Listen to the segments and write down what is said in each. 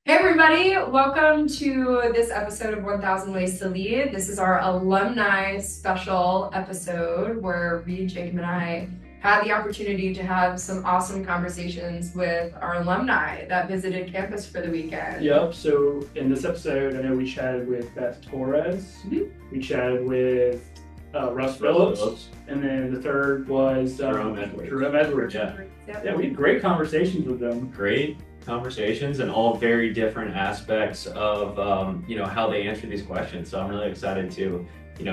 Hey everybody, welcome to this episode of 1000 Ways to Lead. This is our alumni special episode where Reed, Jacob, and I had the opportunity to have some awesome conversations with our alumni that visited campus for the weekend. Yep, so in this episode, I know we chatted with Beth Torres, we chatted with Russ Phillips, and then the third was Jerome Edwards. Jerome Edwards. Yep. We had great conversations with them. Great conversations and all very different aspects of how they answer these questions. So I'm really excited to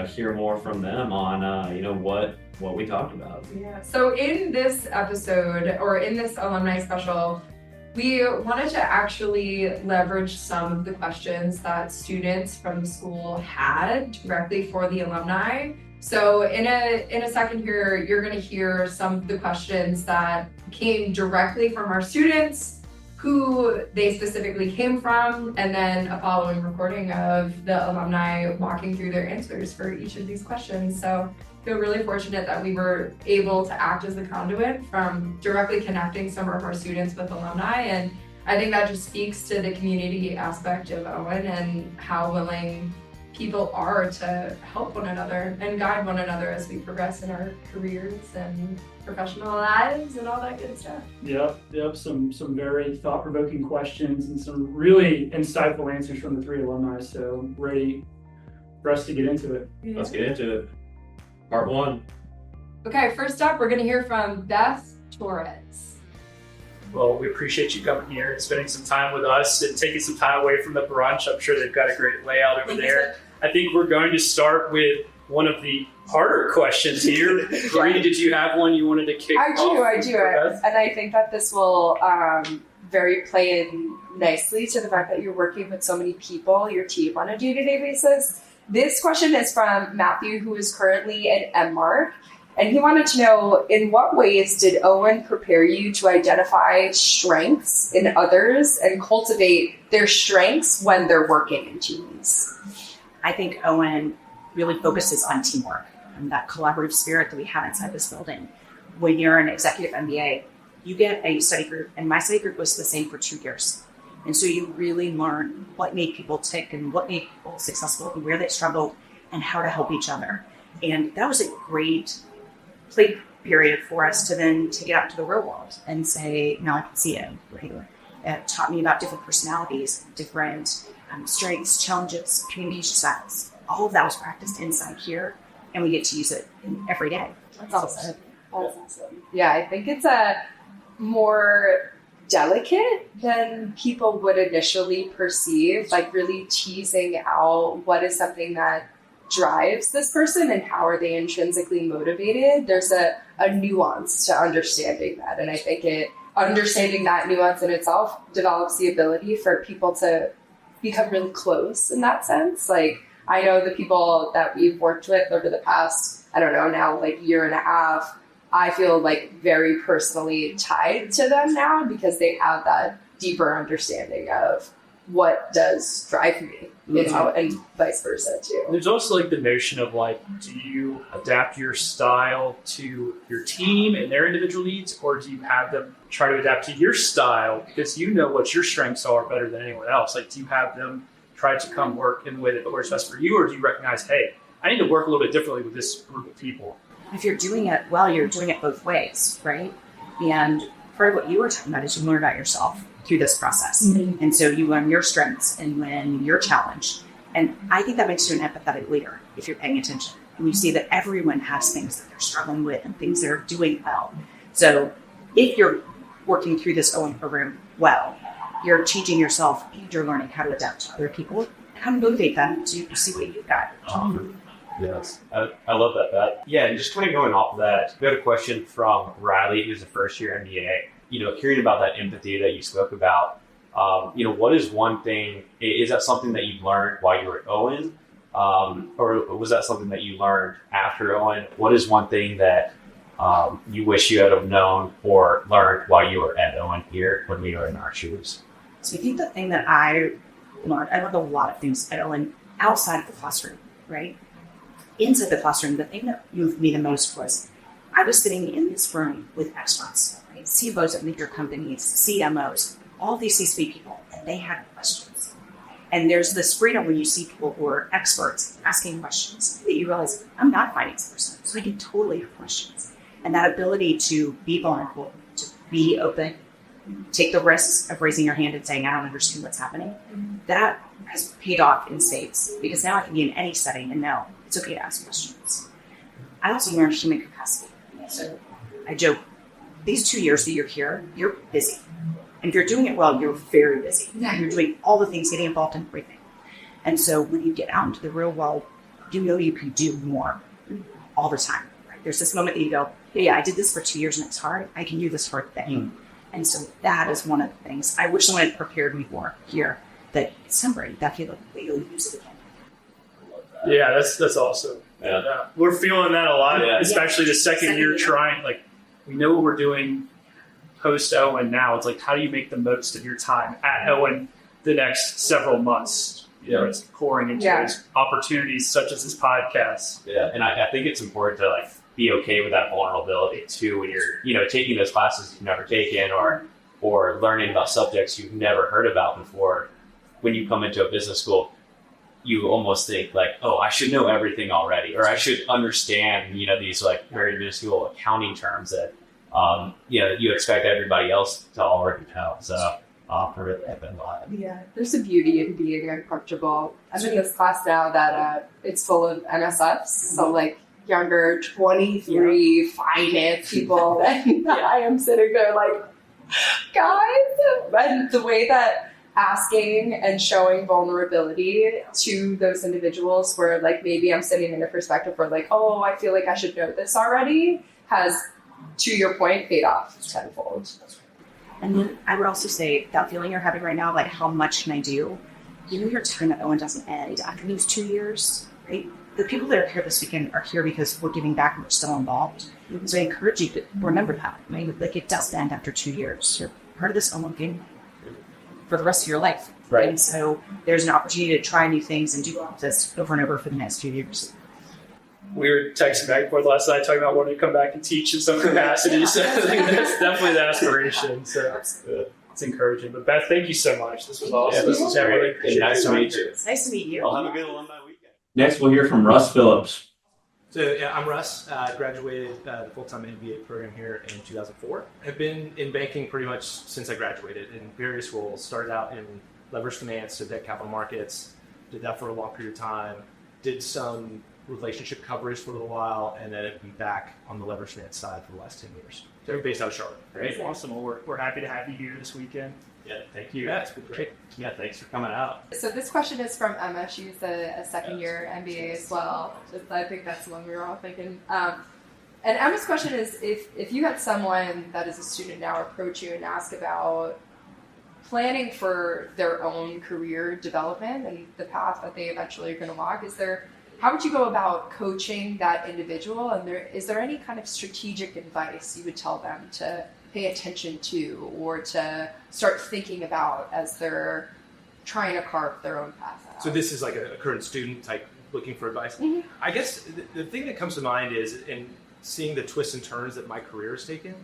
hear more from them on what we talked about. Yeah. So in this episode or in this alumni special, we wanted to actually leverage some of the questions that students from the school had directly for the alumni. So in a second here, you're going to hear some of the questions that came directly from our students, who they specifically came from, and then a following recording of the alumni walking through their answers for each of these questions. So I feel really fortunate that we were able to act as the conduit from directly connecting some of our students with alumni. And I think that just speaks to the community aspect of Owen and how willing people are to help one another and guide one another as we progress in our careers and professional lives and all that good stuff. Yep. Some very thought-provoking questions and some really insightful answers from the three alumni. So ready for us to get into it. Yeah. Let's get into it. Part one. Okay, first up, we're going to hear from Beth Torres. Well, we appreciate you coming here and spending some time with us and taking some time away from the brunch. I'm sure they've got a great layout over there. I think we're going to start with one of the harder questions here. Bree, did you have one you wanted to kick off? I do. And I think that this will very play in nicely to the fact that you're working with so many people, your team, on a day-to-day basis. This question is from Matthew, who is currently at MMark. And he wanted to know, in what ways did Owen prepare you to identify strengths in others and cultivate their strengths when they're working in teams? I think Owen really focuses on teamwork and that collaborative spirit that we have inside this building. When you're an executive MBA, you get a study group, and my study group was the same for 2 years. And so you really learn what made people tick and what made people successful and where they struggled and how to help each other. And that was a great play period for us to then take it out to the real world and say, now I can see it. Right? It taught me about different personalities, different strengths, challenges, communication styles. All of that was practiced inside here, and we get to use it every day. That's awesome. Yeah, I think it's a more delicate than people would initially perceive, like really teasing out what is something that drives this person and how are they intrinsically motivated. There's a nuance to understanding that, and I think understanding that nuance in itself develops the ability for people to become really close in that sense. Like, I know the people that we've worked with over the past, now like year and a half, I feel like very personally tied to them now because they have that deeper understanding of what does drive me, and vice versa too. There's also like the notion of like, do you adapt your style to your team and their individual needs, or do you have them try to adapt to your style because you know what your strengths are better than anyone else? Like, do you have them try to come work in the way that works best for you, or do you recognize, hey, I need to work a little bit differently with this group of people? If you're doing it well, you're doing it both ways, right? And part of what you were talking about is you learn about yourself through this process. Mm-hmm. And so you learn your strengths and when you're challenged. And I think that makes you an empathetic leader if you're paying attention. And you see that everyone has things that they're struggling with and things they're doing well. So if you're working through this Owen program well, you're changing yourself and you're learning how to adapt to other people, how to motivate them to see what you've got. Yes, I love that, Beth. Yeah, and just kind of going off of that, we had a question from Riley, who's a first-year MBA. Hearing about that empathy that you spoke about, what is one thing, is that something that you learned while you were at Owen? Or was that something that you learned after Owen? What is one thing that you wish you had have known or learned while you were at Owen here when we were in our shoes? So I think the thing that I learned a lot of things at Owen outside of the classroom, right? Inside the classroom, the thing that moved me the most was I was sitting in this room with experts, right? CFOs at major companies, CMOs, all these C-suite people, and they had questions. And there's this freedom when you see people who are experts asking questions that you realize, I'm not a finance person, so I can totally have questions. And that ability to be vulnerable, to be open, take the risks of raising your hand and saying, I don't understand what's happening, that has paid off in spades, because now I can be in any setting and know it's okay to ask questions. I also learned human capacity. So I joke, these 2 years that you're here, you're busy. And if you're doing it well, you're very busy. You're doing all the things, getting involved in everything. And so when you get out into the real world, you know you can do more all the time. Right? There's this moment that you go, yeah, I did this for 2 years and it's hard. I can do this hard thing. And so that is one of the things I wish someone had prepared me for here, that it's temporary, that you'll use it again. Yeah, that's awesome. Yeah. We're feeling that a lot, Yeah. especially the second year year. trying. Like, we know what we're doing post Owen now. It's like, how do you make the most of your time at Owen the next several months? You know, it's pouring into those opportunities such as this podcast. Yeah, and I think it's important to like be okay with that vulnerability too when you're taking those classes you've never taken or learning about subjects you've never heard about before. When you come into a business school, you almost think like, oh, I should know everything already, or I should understand these like very minuscule accounting terms that you expect everybody else to already know. So I've been live. Yeah, there's a beauty in being uncomfortable. I'm in this class now that it's full of NSFs, so like younger 23 finance people, and I am sitting there like, guys. And the way that asking and showing vulnerability to those individuals, where like maybe I'm sitting in a perspective where like, oh, I feel like I should know this already, has, to your point, paid off tenfold. And then I would also say that feeling you're having right now, like how much can I do? Your time at Owen doesn't end after these 2 years, right? The people that are here this weekend are here because we're giving back and we're still involved. So I encourage you to remember that. I mean, like it does end after 2 years. You're part of this Owen game for the rest of your life. Right. And so there's an opportunity to try new things and do this over and over for the next few years. We were texting back and forth last night talking about wanting to come back and teach in some capacity. So I think that's definitely the aspiration. So it's encouraging. But Beth, thank you so much. This was awesome. Yeah, this was I really great. appreciate Nice the to time. meet you. It's nice to meet you. I'll have a good alumni weekend. Next, we'll hear from Russ Phillips. So yeah, I'm Russ. Graduated the full-time MBA program here in 2004. I've been in banking pretty much since I graduated in various roles. Started out in leverage finance, so debt capital markets. Did that for a long period of time. Did some relationship coverage for a little while, and then I've been back on the leverage finance side for the last 10 years. So we're based out of Charlotte. Great. Awesome. Well, we're happy to have you here this weekend. Yeah, thank you. Yeah, it's been great. Yeah, thanks for coming out. So this question is from Emma. She's a second year MBA as well. Just, I think that's the one we were all thinking. And Emma's question is, if you had someone that is a student now approach you and ask about planning for their own career development and the path that they eventually are going to walk, how would you go about coaching that individual? And is there any kind of strategic advice you would tell them to pay attention to or to start thinking about as they're trying to carve their own path out? So this is like a current student type looking for advice. Mm-hmm. I guess the thing that comes to mind is, in seeing the twists and turns that my career has taken,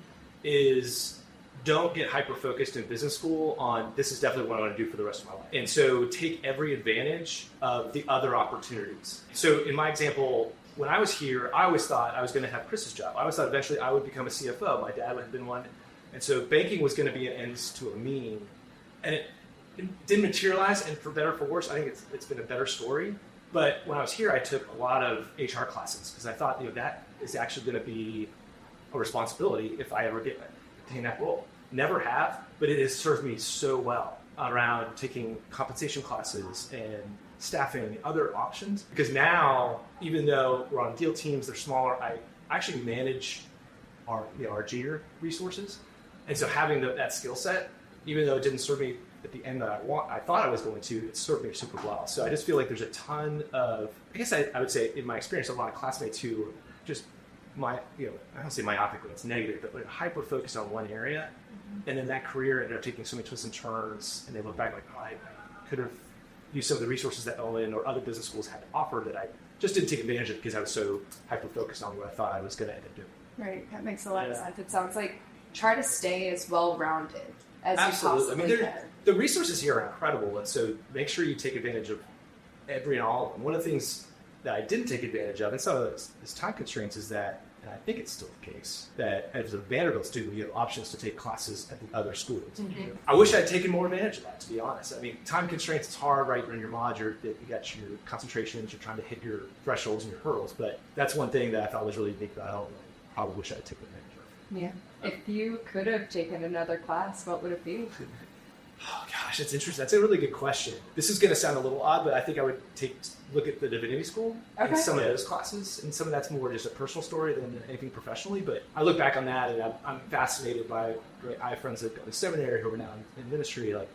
is don't get hyper-focused in business school on this is definitely what I want to do for the rest of my life. And so take every advantage of the other opportunities. So in my example, when I was here, I always thought I was going to have Chris's job. I always thought eventually I would become a CFO. My dad had been one. And so banking was going to be an ends to a mean. And it didn't materialize, and for better or for worse, I think it's been a better story. But when I was here, I took a lot of HR classes because I thought that is actually going to be a responsibility if I ever attain that role. Never have, but it has served me so well around taking compensation classes and staffing, other options. Because now, even though we're on deal teams, they're smaller, I actually manage our junior resources. And so having that skill set, even though it didn't serve me at the end that I thought I was going to, it served me super well. So I just feel like there's a ton of, I guess I would say in my experience, a lot of classmates who just I don't say myopic when it's negative, but like hyper focused on one area. And then that career ended up taking so many twists and turns, and they look back like, oh, I could have used some of the resources that Owen or other business schools had to offer that I just didn't take advantage of because I was so hyper focused on what I thought I was going to end up doing. Right, that makes a lot of sense. It sounds like try to stay as well-rounded as Absolutely. you possibly can. the resources here are incredible, and so make sure you take advantage of every and all of them. One of the things that I didn't take advantage of, and some of those time constraints, is that, and I think it's still the case, that as a Vanderbilt student, you have options to take classes at the other schools. Mhm. I wish I'd taken more advantage of that, to be honest. I mean, time constraints, it's hard, right? You're in your mod, you got your concentrations, you're trying to hit your thresholds and your hurdles, but that's one thing that I thought was really unique that I probably wish I had taken advantage of. Yeah. If you could have taken another class, what would it be? Oh gosh, that's interesting. That's a really good question. This is going to sound a little odd, but I think I would look at the divinity school and some of those classes, and some of that's more just a personal story than anything professionally. But I look back on that, and I'm fascinated by. I have friends that go to seminary who are now in ministry. Like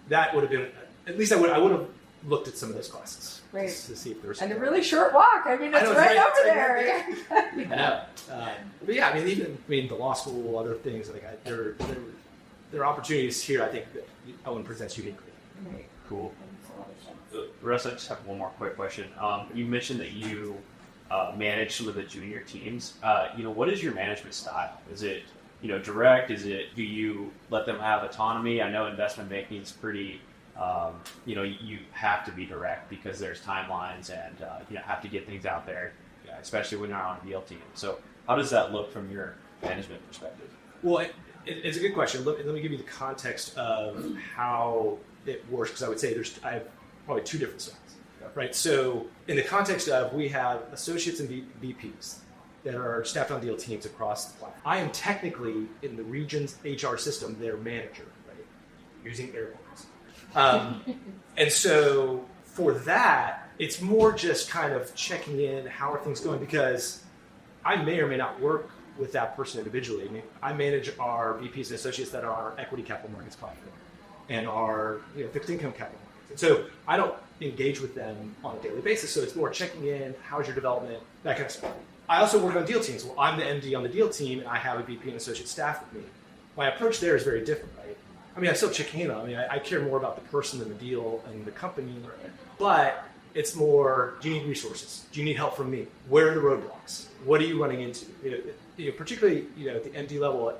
that would have been, at least I would have looked at some of those classes Right. to see if there was. And a really short walk. I mean, I it's know, right it's over right there. I know. But yeah, I mean, the law school, other things like there are opportunities here. I think that Owen presents uniquely. Right. Cool. Russ, I just have one more quick question. You mentioned that you manage some of the junior teams. What is your management style? Is it, direct? Do you let them have autonomy? I know investment banking is pretty, you have to be direct because there's timelines and, have to get things out there, especially when you're on a deal team. So how does that look from your management perspective? Well, it's a good question. Let me give you the context of how it works, because I would say I have probably two different styles, right? So in the context of, we have associates and VPs that are staffed on deal teams across the platform. I am technically, in the region's HR system, their manager, right? Using air quotes. And so for that, it's more just kind of checking in, how are things going? Because I may or may not work with that person individually. I mean, I manage our VPs and associates that are on our equity capital markets platform and our fixed income capital markets. And so I don't engage with them on a daily basis. So it's more checking in, how's your development, that kind of stuff. I also work on deal teams. Well, I'm the MD on the deal team, and I have a VP and associate staff with me. My approach there is very different, right? I mean, I still check in on. I care more about the person than the deal and the company, but it's more, do you need resources? Do you need help from me? Where are the roadblocks? What are you running into? Particularly, at the MD level,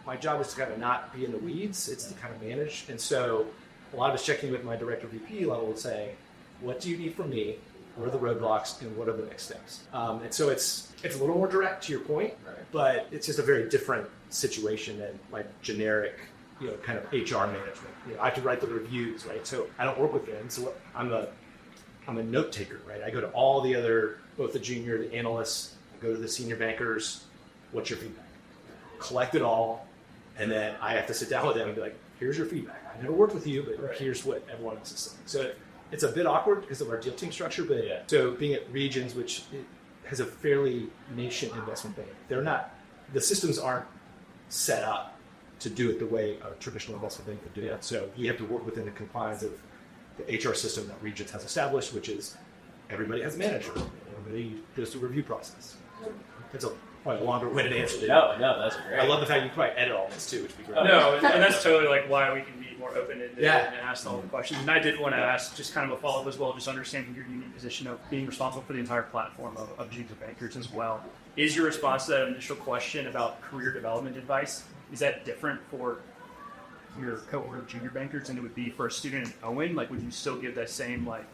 my job is to kind of not be in the weeds. It's to kind of manage. And so a lot of us checking with my director VP level would say, what do you need from me? What are the roadblocks and what are the next steps? And so it's a little more direct to your point, but it's just a very different situation than like generic, kind of HR management. I have to write the reviews, right? So I don't work with them. So I'm a note taker, right? I go to all the other, both the junior, the analysts, I go to the senior bankers. What's your feedback? Collect it all, and then I have to sit down with them and be like, here's your feedback. I never worked with you, but here's what everyone else is saying. So it's a bit awkward because of our deal team structure, but so being at Regions, which has a fairly nascent investment bank, the systems aren't set up to do it the way a traditional investment bank would do it. So we have to work within the confines of the HR system that Regions has established, which is everybody has a manager. Everybody goes through a review process. It's probably a longer-winded answer. No, that's great. I love the fact you can probably edit all this too, which would be great. No, and that's totally like why we can be more open-ended Yeah. and ask all the questions. And I did want to ask just kind of a follow-up as well, just understanding your unique position of being responsible for the entire platform of junior bankers as well. Is your response to that initial question about career development advice, is that different for your cohort of junior bankers than it would be for a student in Owen? Like, would you still give that same, like,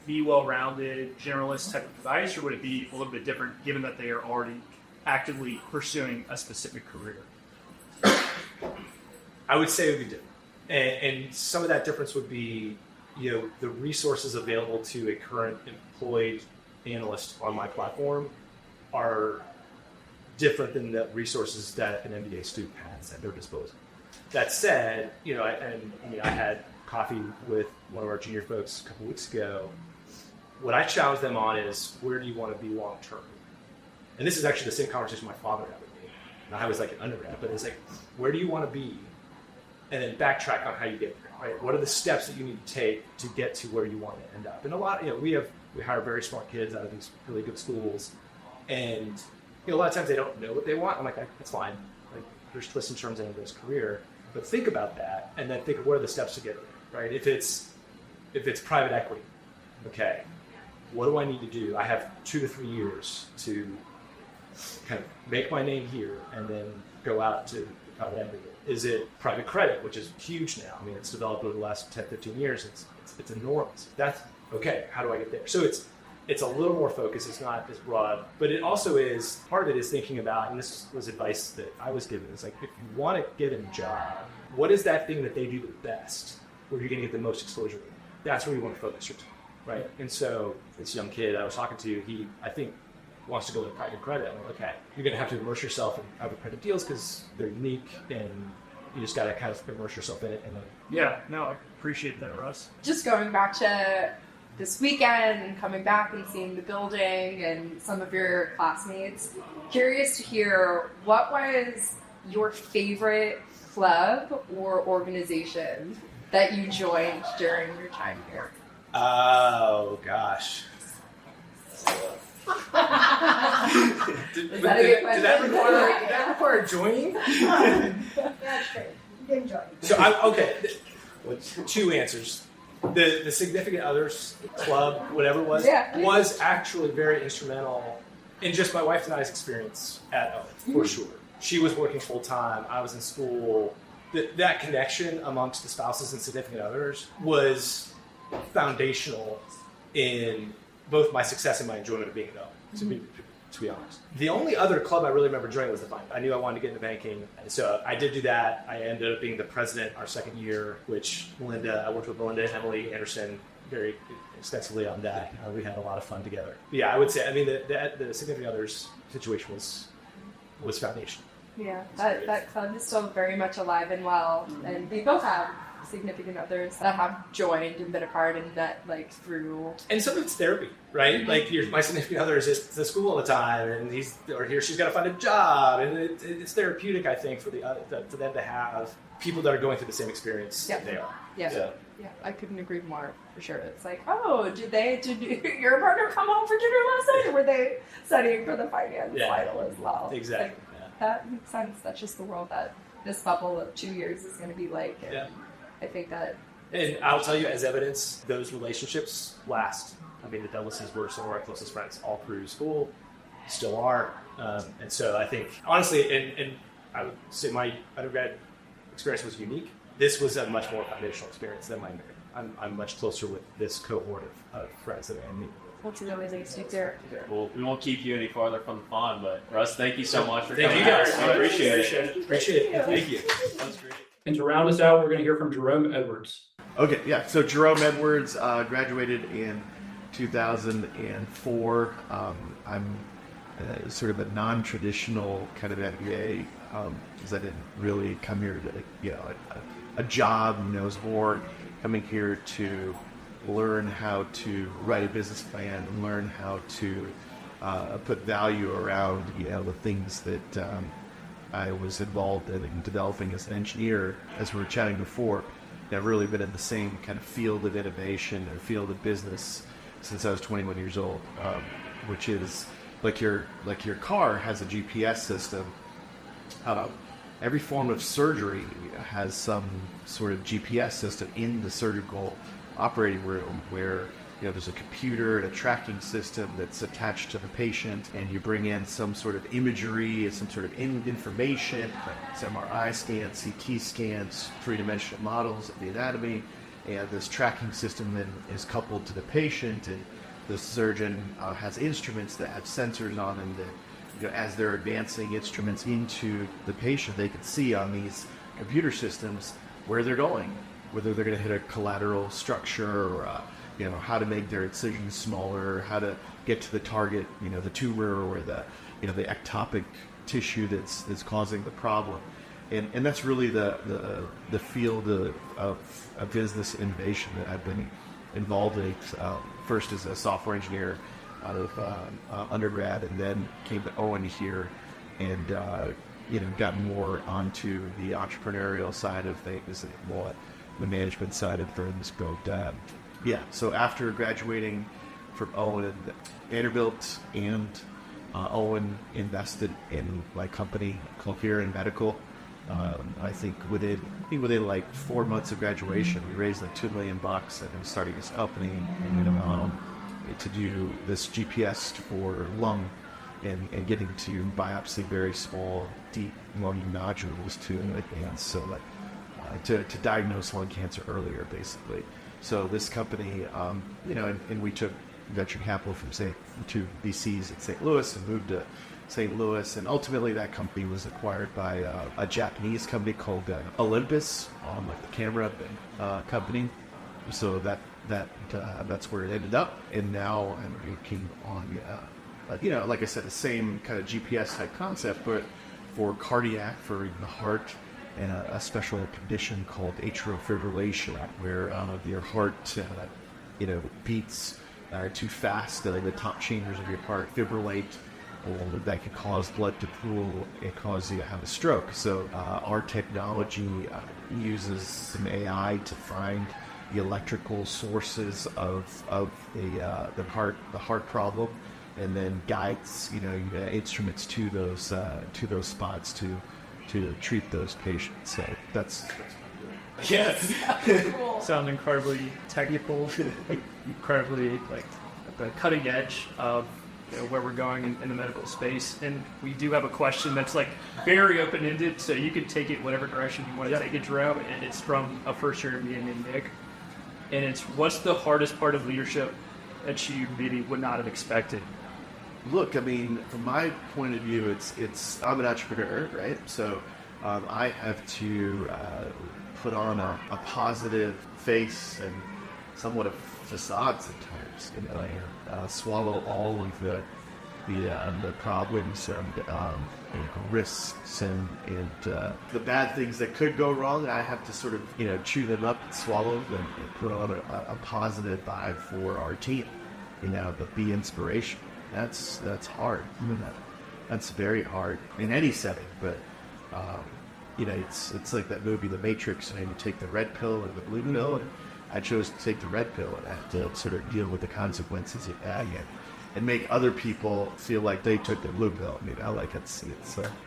be well-rounded, generalist type of advice, or would it be a little bit different given that they are already actively pursuing a specific career? I would say it would be different. And some of that difference would be, the resources available to a current employed analyst on my platform are different than the resources that an MBA student has at their disposal. That said, I had coffee with one of our junior folks a couple weeks ago. What I challenge them on is, where do you want to be long term? And this is actually the same conversation my father had with me. And I was like an undergrad, but it's like, where do you want to be? And then backtrack on how you get there, right? What are the steps that you need to take to get to where you want to end up? And a lot, we hire very smart kids out of these really good schools. And a lot of times they don't know what they want. I'm like, that's fine. Like, there's twists and turns in anybody's career. But think about that, and then think of what are the steps to get there, right? If it's private equity, okay, what do I need to do? I have 2 to 3 years to kind of make my name here and then go out to the private equity? Is it private credit, which is huge now? I mean, it's developed over the last 10, 15 years. It's enormous. That's okay. How do I get there? So it's a little more focused. It's not as broad, but it also is, part of it is thinking about, and this was advice that I was given, it's like, if you want to get a job, what is that thing that they do the best, where you're going to get the most exposure? That's where you want to focus your time, right? And so this young kid I was talking to, he, I think, wants to go to private credit. I'm like, okay, you're going to have to immerse yourself in private credit deals because they're unique, and you just got to kind of immerse yourself in it. And Yeah, no, I appreciate that, Russ. Just going back to this weekend and coming back and seeing the building and some of your classmates, curious to hear, what was your favorite club or organization that you joined during your time here? oh gosh. Is that a good question? Did that require joining? That's great. You can join. So two answers. The significant others club, whatever it was, was actually very instrumental in just my wife and I's experience at Owen, for sure. She was working full time. I was in school. That connection amongst the spouses and significant others was foundational in both my success and my enjoyment of being at Owen, to be honest. The only other club I really remember joining was the Fund. I knew I wanted to get into banking, and so I did do that. I ended up being the president our second year, which I worked with Melinda and Emily Anderson very extensively on that. We had a lot of fun together. But yeah, I would say, I mean, the significant others situation was foundational. Yeah, that club is still very much alive and well, and we both have significant others that have joined and been a part in that, like, through. And some of it's therapy, right? Mm-hmm. Like my significant other is at the school all the time, and she's got to find a job, and it's therapeutic, I think, for them to have people that are going through the same experience that they are. Yeah, I couldn't agree more, for sure. It's like, oh, did your partner come home for dinner last night, or were they studying for the finance final as well? Exactly. Like, that makes sense. That's just the world that this bubble of 2 years is going to be like. And I think that. And I'll tell you, as evidence, those relationships last. I mean, the Douglases were some of our closest friends all through school, still are. And so I think, honestly, and I would say my undergrad experience was unique. This was a much more foundational experience than my undergrad. I'm much closer with this cohort of friends that I meet. What's the way they stick there? Well, we won't keep you any farther from the fun, but Russ, thank you so much for coming. Thank you guys. I appreciate it. Appreciate it. Thank you. That's great. And to round us out, we're going to hear from Jerome Edwards. Okay, yeah. So Jerome Edwards graduated in 2004. I'm sort of a non-traditional kind of MBA because I didn't really come here to, a job. I was more coming here to learn how to write a business plan and learn how to put value around, the things that I was involved in developing as an engineer. As we were chatting before, I've really been in the same kind of field of innovation or field of business since I was 21 years old, which is like your car has a GPS system. Every form of surgery has some sort of GPS system in the surgical operating room where there's a computer and a tracking system that's attached to the patient, and you bring in some sort of imagery and some sort of information, some MRI scans, CT scans, three-dimensional models of the anatomy, and this tracking system then is coupled to the patient, and the surgeon has instruments that have sensors on them that, as they're advancing instruments into the patient, they can see on these computer systems where they're going, whether they're going to hit a collateral structure or how to make their incisions smaller, how to get to the target, the tumor or the ectopic tissue that's causing the problem. And that's really the field of business innovation that I've been involved in. First as a software engineer out of undergrad, and then came to Owen here and got more onto the entrepreneurial side of things and more the management side of things. But so after graduating from Owen, Vanderbilt and Owen invested in my company, cultivating Medical. I think within like 4 months of graduation, we raised like $2 million, and I'm starting this company to do this GPS for lung and getting to biopsy very small, deep lung nodules to advance, so like to diagnose lung cancer earlier, basically. So this company, and we took venture capital from to VCs at St. Louis and moved to St. Louis, and ultimately that company was acquired by a Japanese company called Olympus, like the camera company. So that's where it ended up, and now I'm working on, like I said, the same kind of GPS type concept, but for cardiac, for the heart, and a special condition called atrial fibrillation, where your heart, beats too fast, the top chambers of your heart fibrillate, or that can cause blood to pool and cause you to have a stroke. So our technology uses some AI to find the electrical sources of the heart problem, and then guides instruments to those spots to treat those patients. So that's yes. Sound incredibly technical, incredibly like at the cutting edge of where we're going in the medical space. And we do have a question that's like very open-ended, so you can take it whatever direction you want to take it, Jerome. And it's from a first-year MBA named Nick. And it's, what's the hardest part of leadership that you maybe would not have expected? Look, I mean, from my point of view, it's I'm an entrepreneur, right? So I have to put on a positive face and somewhat of facades at times, swallow all of the problems and risks and the bad things that could go wrong. I have to sort of chew them up and swallow them and put on a positive vibe for our team, but be inspirational. That's hard. That's very hard in any setting, but it's like that movie The Matrix, and you take the red pill or the blue pill, and I chose to take the red pill and have to sort of deal with the consequences of that and make other people feel like they took the blue pill. It's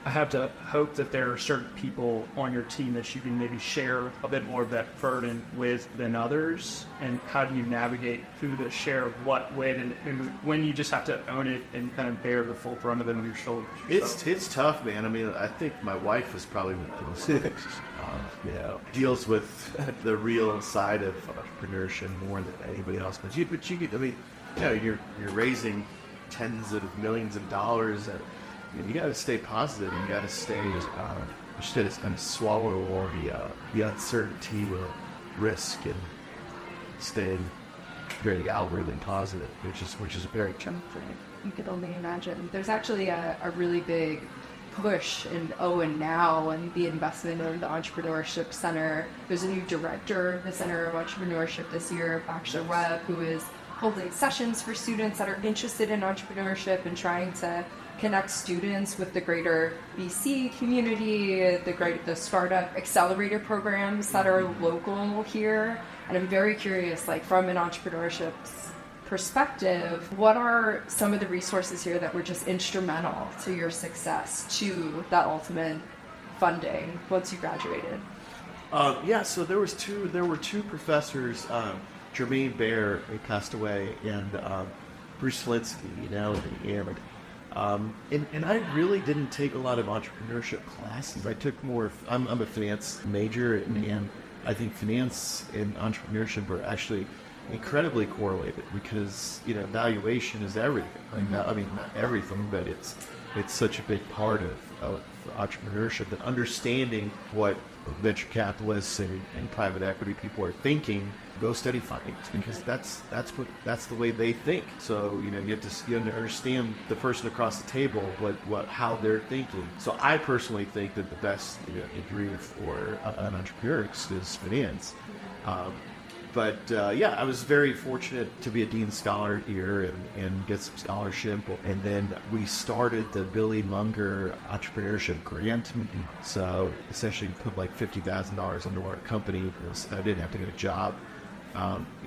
I have to hope that there are certain people on your team that you can maybe share a bit more of that burden with than others, and how do you navigate who to share what with, and when you just have to own it and kind of bear the full brunt of it on your shoulders yourself? It's tough, man. I mean, I think my wife is probably deals with the real side of entrepreneurship more than anybody else. But you get, I mean, you're raising tens of millions of dollars. You got to stay positive. You got to stay. You just kind of swallow all the uncertainty or risk and stay very outwardly positive, which is very challenging. You could only imagine. There's actually a really big push in Owen now, and the investment of the Entrepreneurship Center. There's a new director of the Center of Entrepreneurship this year, Baxter Webb, who is holding sessions for students that are interested in entrepreneurship and trying to connect students with the greater BC community, the startup accelerator programs that are local here. And I'm very curious, like from an entrepreneurship perspective, what are some of the resources here that were just instrumental to your success, to that ultimate funding once you graduated? So there were two professors, Jermaine Bear, who passed away, and Bruce Flinsky, and I really didn't take a lot of entrepreneurship classes. I took more. I'm a finance major, and I think finance and entrepreneurship are actually incredibly correlated, because valuation is everything. I mean, not everything, but it's such a big part of entrepreneurship, that understanding what venture capitalists and private equity people are thinking. Go study finance, because that's the way they think. So you have to understand the person across the table, how they're thinking. So I personally think that the best degree for an entrepreneur is finance. I was very fortunate to be a Dean Scholar here and get some scholarship. And then we started the Billy Munger Entrepreneurship Grant. So essentially put like $50,000 into our company, because I didn't have to get a job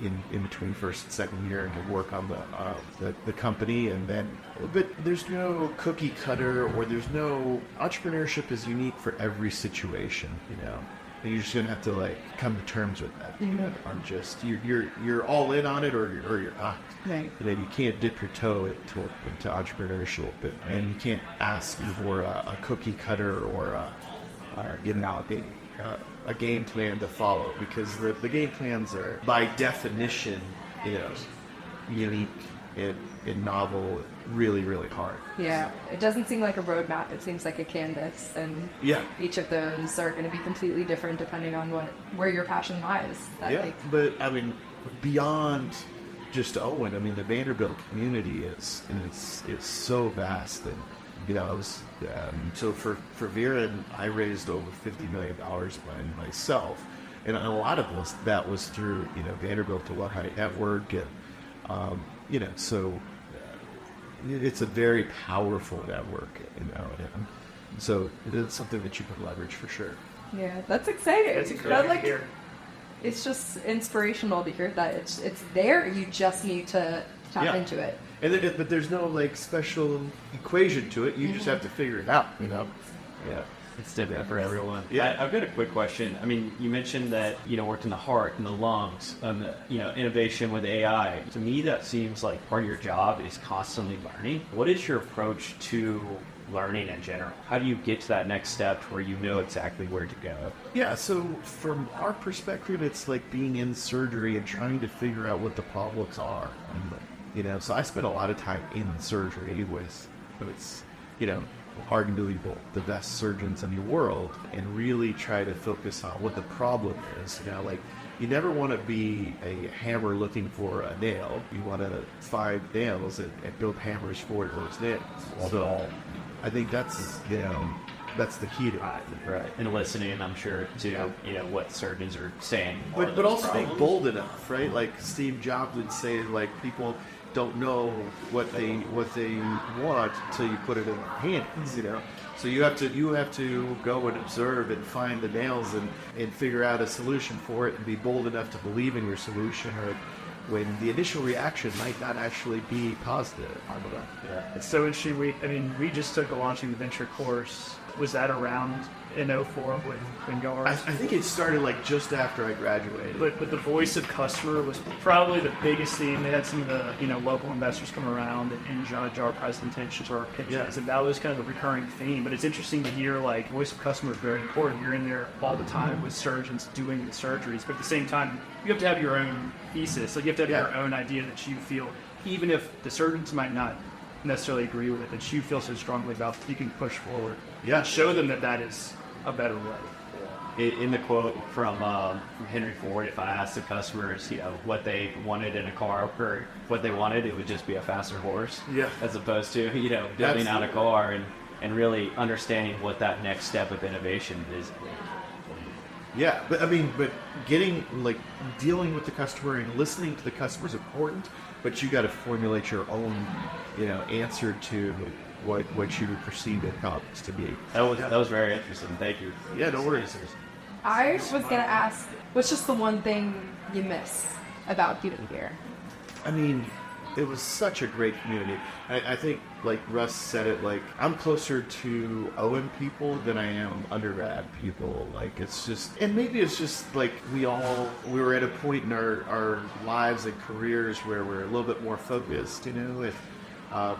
in between first and second year, and to work on the company. And then, but there's no cookie cutter, or there's no, entrepreneurship is unique for every situation, And you're just gonna have to like come to terms with that. You know, or just you're all in on it, or you're not. Right. And then you can't dip your toe into entrepreneurship, and you can't ask for a cookie cutter or you know a game plan to follow, because the game plans are by definition, you know, unique and novel, really, really hard. Yeah, it doesn't seem like a roadmap. It seems like a canvas, and Yeah. each of those are going to be completely different depending on where your passion lies. Yeah, but I mean, beyond just Owen, I mean, the Vanderbilt community is so vast, and you know, I was so for Vera, I raised over $50 million by myself, and a lot of that was through, you know, Vanderbilt Alumni Network, and you know, so it's a very powerful network, you know, and so it's something that you can leverage for sure. Yeah, that's exciting. That's encouraging to hear. It's just inspirational to hear that it's there. You just need to tap into it. And but there's no like special equation to it. You just have to figure it out, you know. Yeah. It's different for everyone. Yeah. I've got a quick question. I mean, you mentioned that, you know, worked in the heart and the lungs, you know, innovation with AI. To me, that seems like part of your job is constantly learning. What is your approach to learning in general? How do you get to that next step where you know exactly where to go? Yeah, so from our perspective, it's like being in surgery and trying to figure out what the problems are. And, you know, so I spent a lot of time in surgery with, you know, arguably the best surgeons in the world, and really try to focus on what the problem is. You know, like, you never want to be a hammer looking for a nail. You want to find nails and build hammers for those nails. Although, I think that's, you know, that's the key to it. Right. And listening, I'm sure, to, you know, what surgeons are saying. But also being bold enough, right? Like Steve Jobs would say, like, people don't know what they want until you put it in their hands, you know. So you have to go and observe and find the nails and figure out a solution for it, and be bold enough to believe in your solution, or when the initial reaction might not actually be positive. I don't know. Yeah. It's so interesting. We just took a launching the venture course. Was that around in 04 when y'all were? I think it started like just after I graduated. But the voice of customer was probably the biggest theme. They had some of the, you know, local investors come around and judge our presentations or our pitches, and that was kind of a recurring theme. But it's interesting to hear, like, voice of customer is very important. You're in there all the time with surgeons doing the surgeries, but at the same time, you have to have your own thesis. Like, you have to have your own idea that you feel, even if the surgeons might not necessarily agree with it, that you feel so strongly about, that you can push forward. Yeah, show them that is a better way. In the quote from Henry Ford, if I asked the customers, you know, what they wanted in a car or what they wanted, it would just be a faster horse. Yeah. As opposed to, you know, building out a car and really understanding what that next step of innovation is. Yeah, but I mean, dealing with the customer and listening to the customer is important, but you got to formulate your own, you know, answer to what you perceive the problems to be. That was very interesting. Thank you. Yeah, no worries. I was going to ask, what's just the one thing you miss about being here? I mean, it was such a great community. I think, like Russ said it, like, I'm closer to Owen people than I am undergrad people. Like, it's just, and maybe it's just like we were at a point in our lives and careers where we're a little bit more focused, you know,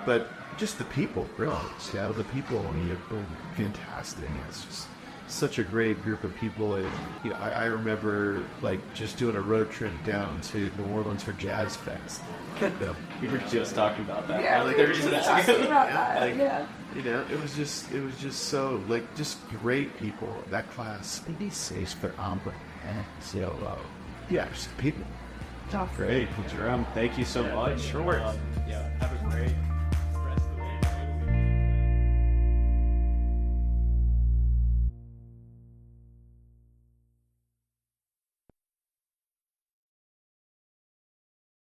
but just the people, really. Yeah, the people are fantastic. It's just such a great group of people. And, you know, I remember, like, just doing a road trip down to New Orleans for Jazz Fest. We were just talking about that. Yeah, like, we were just talking about that. Like, yeah. You know, it was just so, like, just great people. That class, maybe says for so, yeah, just people. Awesome. Great. Jerome, thank you so much. Sure. Yeah.